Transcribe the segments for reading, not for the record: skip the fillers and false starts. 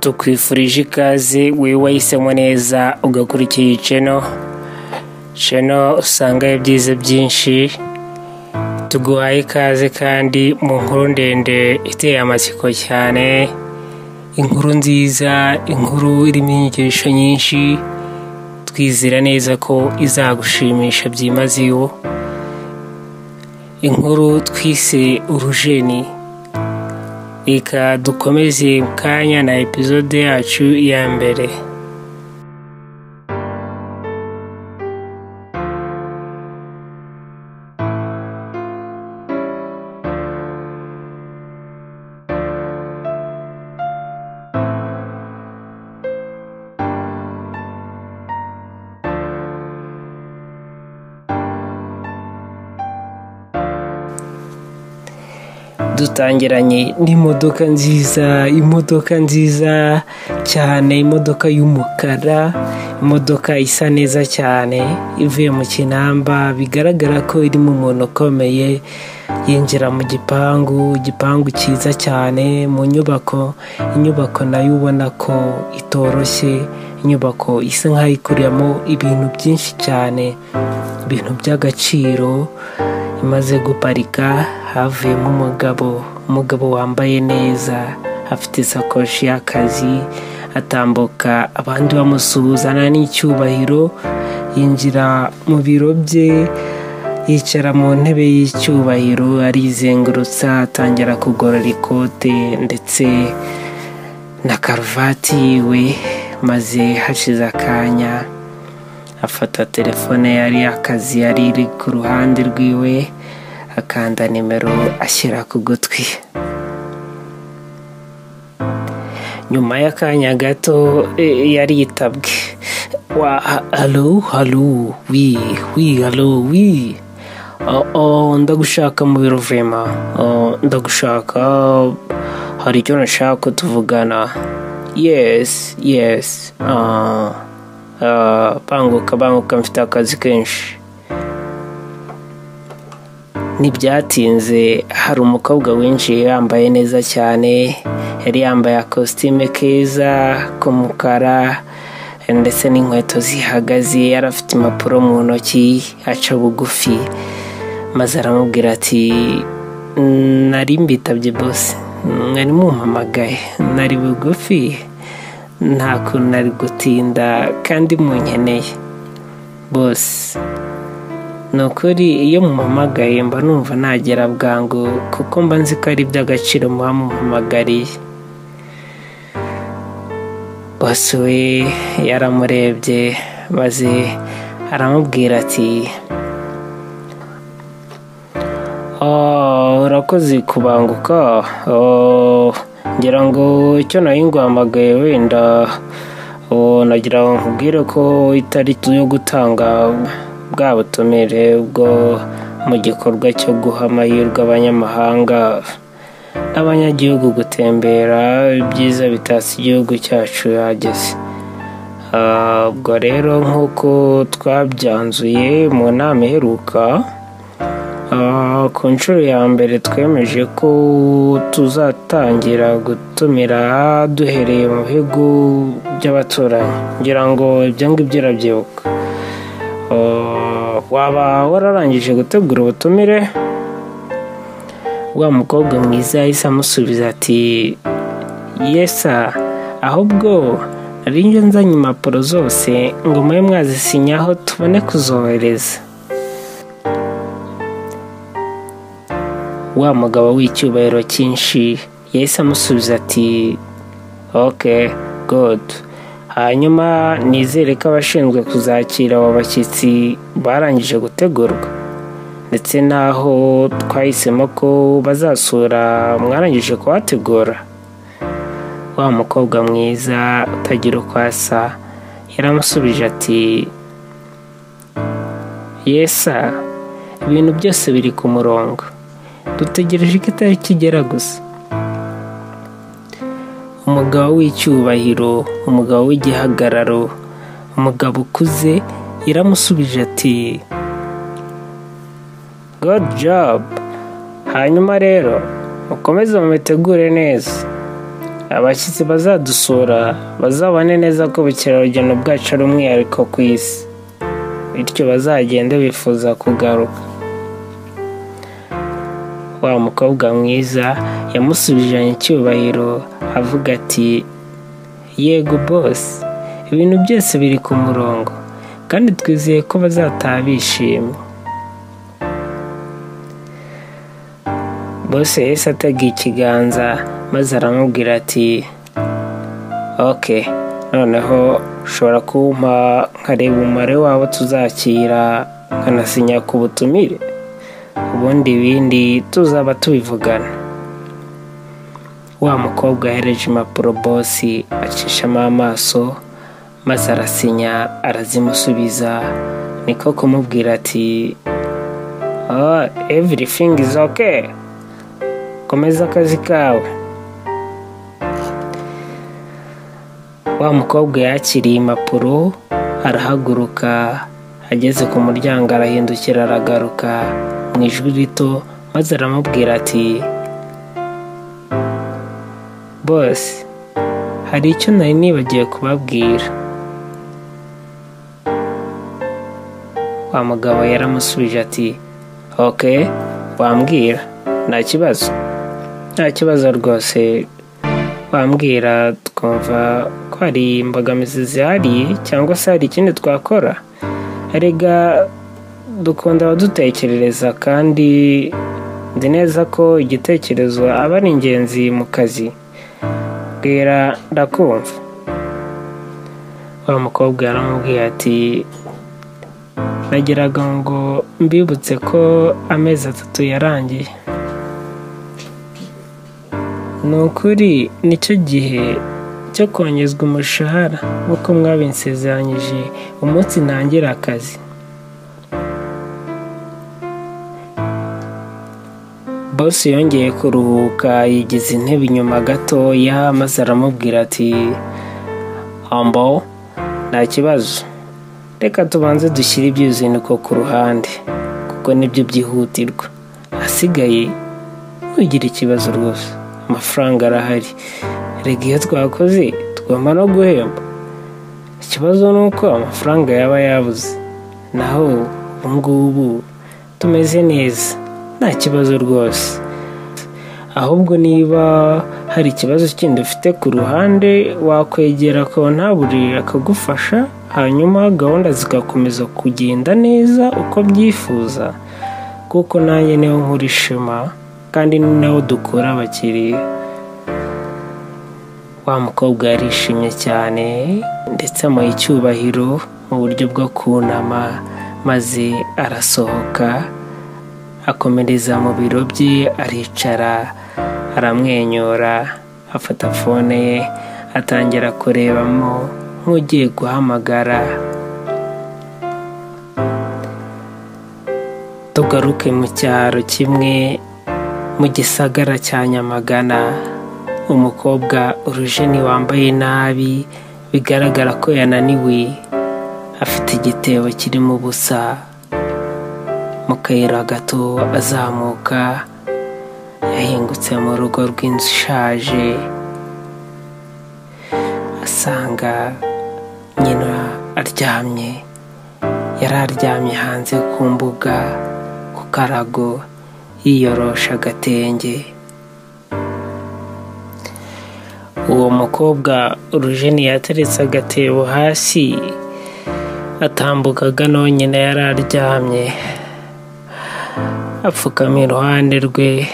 tukwifurije ikaze wewe wahisemo neza ugakurikira iyi channel usanga ibyiza byinshi. Tuguhaye ikaze kandi mu nkuru ndende iteye amatsiko cyane, inkuru nziza, inkuru irimo inyigisho nyinshi, twizera neza ko izagushimisha byimazeyo. Inkuru twise Urujeni. Reka dukomeze kanya na episode yacu ya mbere. Dutangiranye n'imodoka nziza cyane, imodoka y'umukara, imodoka isa neza cyane ivuye mu kinamba, bigaragara ko irimo umuntu ukomeye. Yinjira mu gipangu cyiza cyane, mu inyubako nayo ubona ko itoroshye, inyubako isa nkaho ikuriyemo ibintu byinshi cyane, ibintu by'agaciro. Imaze guparika havuyemo umugabo wambaye neza, afite isakoshi y'akazi, atambuka abandi bamusuhuzana n'icyubahiro. Yinjira mu biro bye, yicara mu ntebe y'icyubahiro, arizengurutsa, atangira kugorora ikote ndetse na karuvati yiwe. Maze hashize akanya afata telefone yari akazi yari iri ku ruhande rwiwe, akanda nimero ashyira ku gutwi. Nyuma y'akanya gato yari yitabwe. Hello, oui. Ndagushaka mu biro vema. Ndagushaka, hari icyo nashaka ko tuvugana. Yes. Banguka mfite akazi kenshi. Ntibyatinze hari umukobwa winjiye yambaye neza cyane, yari yambaye akositime keza k'umukara ndetse n'inkweto zihagaze, yari afite impapuro mu ntoki, aca bugufi. Maze aramubwira ati, nari mbitabye boss, mwari mumpamagaye, nari bugufi, nta kuntu nari gutinda kandi munkeneye boss. Nukuri iyo mumpamagaye mba numva nagera bwangu, kuko mba nzi ko ari iby'agaciro muba mumpamagariye. Boss we yaramurebye maze aramubwira ati, urakoze kubanguka, ngira ngo icyo nari nguhamagaye wenda nagira ngo nkubwire ko itariki yo gutanga bwa butumire bwo mu gikorwa cyo guha amahirwe abanyamahanga n'abanyagihugu gutembera ibyiza bitatse igihugu cyacu yageze. Ubwo rero nk'uko twabyanzuye mu nama iheruka, ku nshuro ya mbere twemeje ko tuzatangira gutumira duhereye mu bihugu by'abaturanyi. Ngira ngo ibyo ngibyo urabyibuka. Waba wararangije gutegura ubutumire? Wa mukobwa mwiza yahise amusubiza ati, yesa, ahubwo nari njye nzanye impapuro zose ngo mube mwazisinyaho tubone kuzohereza. Wa mugabo w'icyubahiro cyinshi yahise amusubiza ati, okay, good. Hanyuma nizere ko abashinzwe kuzakira abo bashyitsi barangije gutegurwa, ndetse naho twahisemo ko bazasura mwarangije kuhategura. Wa mukobwa mwiza utagira uko asa yaramusubije ati, yesa, ibintu byose biri ku murongo, dutegereje ko itariki igera gusa. Umugabo w'icyubahiro, umugabo w'igihagararo, umugabo ukuze yaramusubije ati, good job. Hanyuma rero mukomeze mubitegure neza. abashyitsi bazadusura bazabone neza ko ubukerarugendo bwacu ari umwihariko ku isi, bityo bazagende bifuza kugaruka. Wa mukobwa mwiza yamusubijanye icyubahiro avuga ati, yego boss, ibintu byose biri ku murongo kandi twizeye ko bazataha bishimye. Boss yahise atega ikiganza maze aramubwira ati, okay, noneho ushobora kumpa nkareba umubare wabo tuzakira nkanasinya ku butumire, ubundi ibindi tuzaba tubivugana. Wa mukobwa yahereje impapuro boss acishamo amaso maze arasinya arazimusubiza, niko kumubwira ati, everything is okay, komeza akazi kawe. Wa mukobwa yakiriye impapuro arahaguruka, ageze ku muryango arahindukira aragaruka mu ijwi rito maze aramubwira ati, boss, hari icyo nari nibagiwe kubabwira. Wa mugabo yaramusubije ati, okay, wambwira, nta kibazo rwose, wambwira twumva ko hari imbogamizi zihari cyangwa se hari ikindi twakora. Erega dukunda abadutekerereza kandi nzi neza ko igitekerezo aba ari ingenzi mu kazi. Bwira ndakumva. Wa mukobwa yaramubwiye ati, nagiraga ngo mbibutse ko amezi 3 yarangiye. Nukuri nicyo gihe cyo kongezwa umushahara nk'uko mwabinsezeranyije umunsi ntangira akazi. Boss yongeye kuruhuka yigize intebe inyuma gatoya maze aramubwira ati, ambo, nta kibazo, reka tubanze dushyire ibyuzinduko ku ruhande kuko nibyo byihutirwa, asigaye ntugire ikibazo rwose, amafaranga arahari. Rega iyo twakoze tugomba no guhemba, ikibazo ni uko amafaranga yaba yabuze, naho ubungubu tumeze neza, nta kibazo rwose. Ahubwo niba hari ikibazo kindi ufite ku ruhande wakwegera kontaburi akagufasha, hanyuma gahunda zigakomeza kugenda neza uko byifuza, kuko nanjye niho nkura ishema kandi ni naho dukura abakiriya. Wa mukobwa yarishimye cyane ndetse amuha icyubahiro mu buryo bwo kunama, maze arasohoka akomereza mu biro bye, aricara aramwenyura, afata fone ye atangira kurebamo nk'ugiye guhamagara. Tugaruke mu cyaro kimwe mu gisagara cya Nyamagana. Umukobwa Urujeni wambaye nabi bigaragara ko yananiwe, afite igitebo kirimo ubusa. Mu kayira gato azamuka yahingutse mu rugo rw'inzu ishaje, asanga nyina aryamye. Yari aryamye hanze ku mbuga ku karago yiyorosha agatenge. Uwo mukobwa Urujeni yateretse agatebo hasi, atambukaga nonyine yari aryamye, apfukama iruhande rwe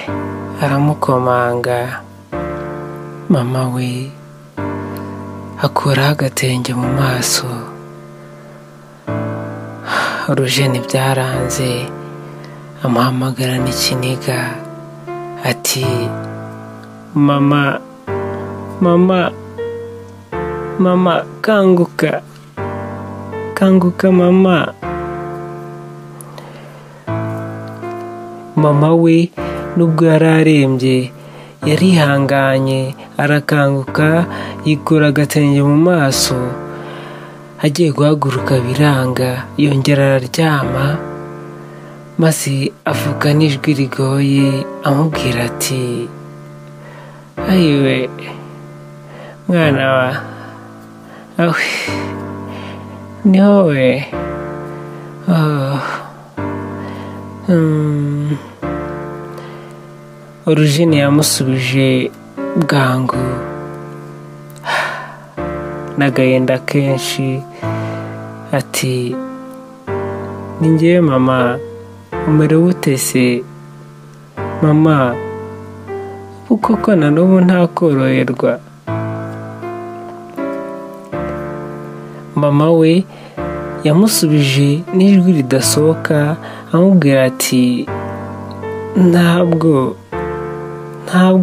aramukomanga. Mama we akuraho agatenge mu maso. Urujeni byaranze, amuhamagara n'ikiniga ati, mama kanguka mama. Mama we nubwo yari arembye yarihanganye arakanguka, yikura agatenge mu maso. Agiye guhaguruka biranga, yongera araryama, maze avuga n'ijwi rigoye amubwira ati, ayiwe mwana wa awe ni wowe. Urujeni yamusubije bwangu n'agahinda kenshi ati ni njyewe mama, umerewe ute se mama? Koko na n'ubu ntakoroherwa. Mama we yamusubije n'ijwi ridasohoka amubwira ati ntabwo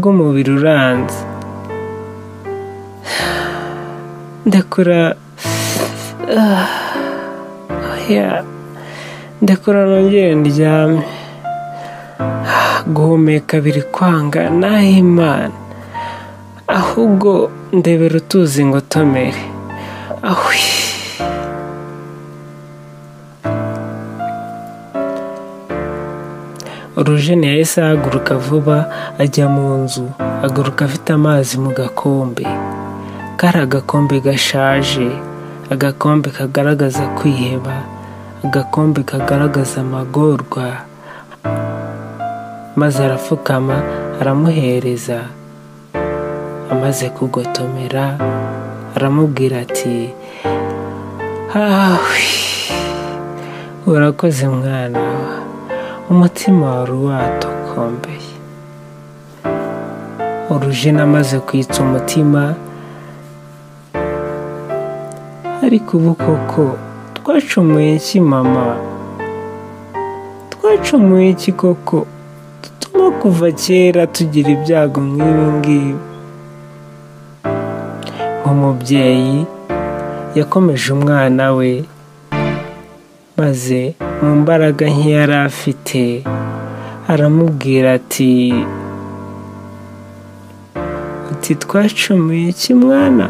umubiri uranze, ndekura nongere ndyame, guhumeka biri kwanga naho Imana, ahubwo ndebera utuzi ngo tomere. Urujeni yahise ahaguruka vuba ajya mu nzu, agaruka afite amazi mu gakombe. Kari agakombe gashaje, agakombe kagaragaza kwiheba, agakombe kagaragaza amagorwa. Maze arapfukama aramuhereza, amaze kugotomera aramubwira ati urakoze mwana wa, umutima wari watokombeye. Urujeni amaze kwitsa umutima, ariko ubu koko twacumuye iki mama? Twacumuye iki koko dutuma kuva kera tugira ibyago nk'ibi ngibi? Nk'umubyeyi yakomeje umwana we, maze mu mbaraga nke yari afite aramubwira ati twacumuye iki mwana?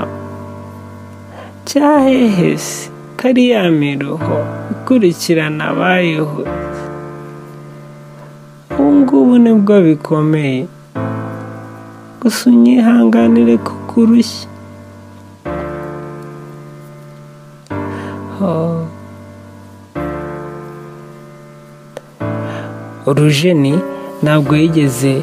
Cyahehe se kariya miruho ikurikirana abayeho? Ubu ngubu nibwo bikomeye, gusa unyihanganire kukurushya. Urujeni ntabwo yigeze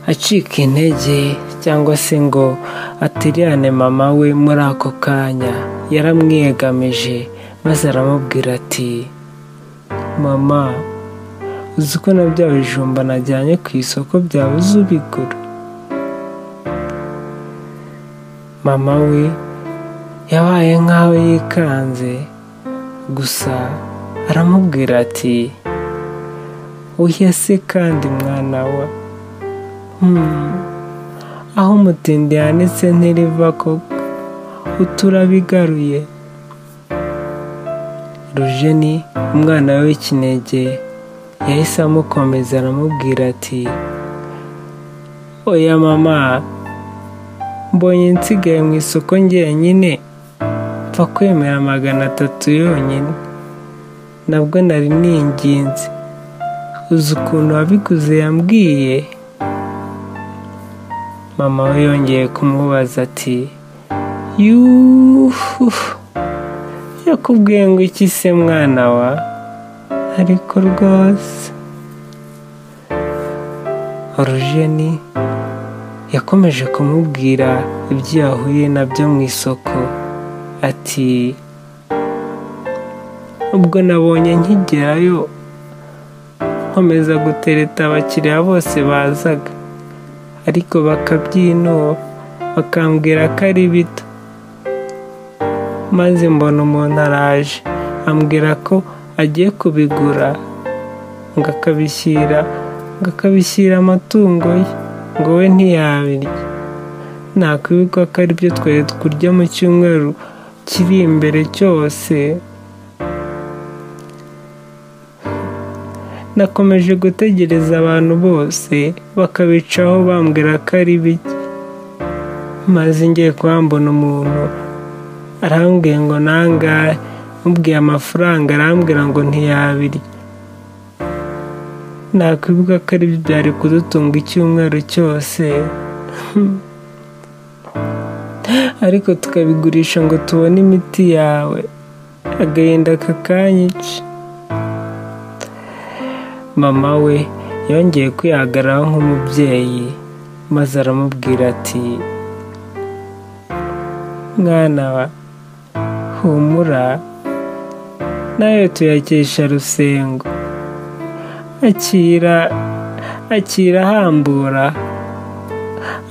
acika intege cyangwa se ngo atererane mama we. Muri ako kanya yaramwiyegamije maze aramubwira ati mama, uzi ko na bya bijumba najyanye ku isoko byabuze ubigura? Mama we yabaye nk'aho yikanze, gusa aramubwira ati oya se kandi mwana wa, aho umutindi yanitse ntiriva koko, uturabigaruye. Urujeni umwana we w'ikinege yahise amukomeza aramubwira ati oya mama, mbonye nsigaye mu isoko njyenyine, mfa kwemera 300 yonyine, nabwo nari ninginze. Uzi ukuntu wabiguze yambwiye? Mama we yongeye kumubaza ati yakubwiye ngo iki se mwana wa? Ariko rwose Urujeni yakomeje kumubwira ibyo yahuye nabyo mu isoko, ati ubwo nabonye nkigerayo nkomeza gutereta abakiriya bose bazaga, ariko bakabyinuba bakambwira ko ari bito. Maze mbona umuntu araje ambwira ko agiye kubigura ngo akabishyira amatungo ye, ngo we ntiyabirya. Nakwibuka ko ari byo twari kurya mu cyumweru kiri imbere cyose. Nakomeje gutegereza abantu bose bakabicaho bambwira ko ari bike, maze ngiye kuhambona umuntu arambwiye ngo nangahe, mubwiye amafaranga arambwira ngo ntiyabirya. Nakwibuka ko ari byo byari kudutunga icyumweru cyose. ariko tukabigurisha ngo tubone imiti yawe, agahinda kakanyica. Mama we yongeye kwihagararaho nk'umubyeyi, maze aramubwira ati, mwana wa, humura, nawe tuyakesha rusengo.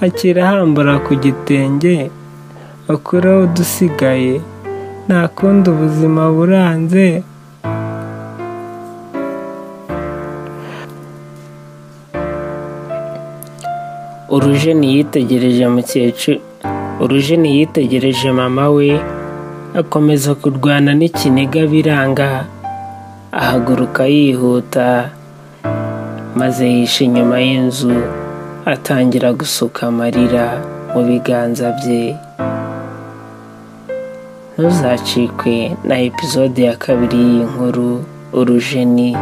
Akira hambura ku gitenge, akureho udusigaye, nta kundi ubuzima buranze. Urujeni yitegereje mama we, akomeza kurwana n'ikiniga biranga, ahaguruka yihuta, maze yishe inyuma y'inzu, atangira gusuka amarira mu biganza bye. Ntuzacikwe na episode ya 2 y'inkuru Urujeni.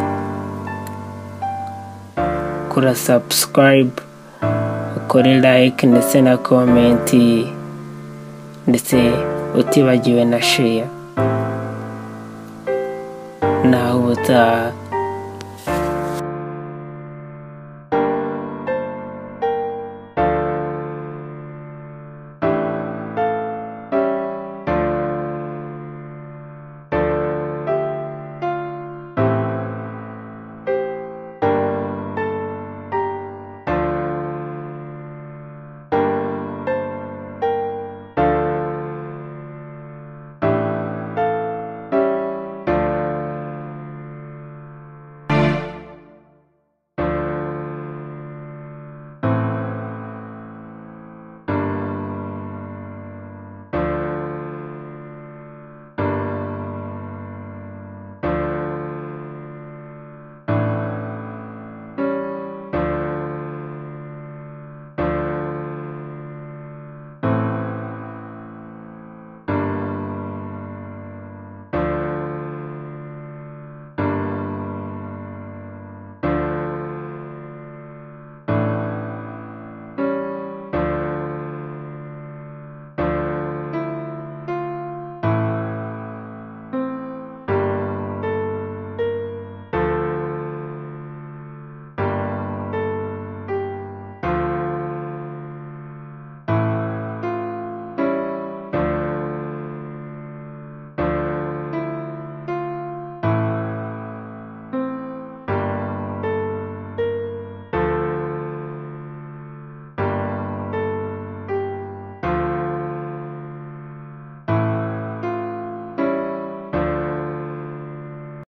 Kora subscribe, ukore like ndetse na comment, ndetse utibagiwe na share. Naho ubutaha.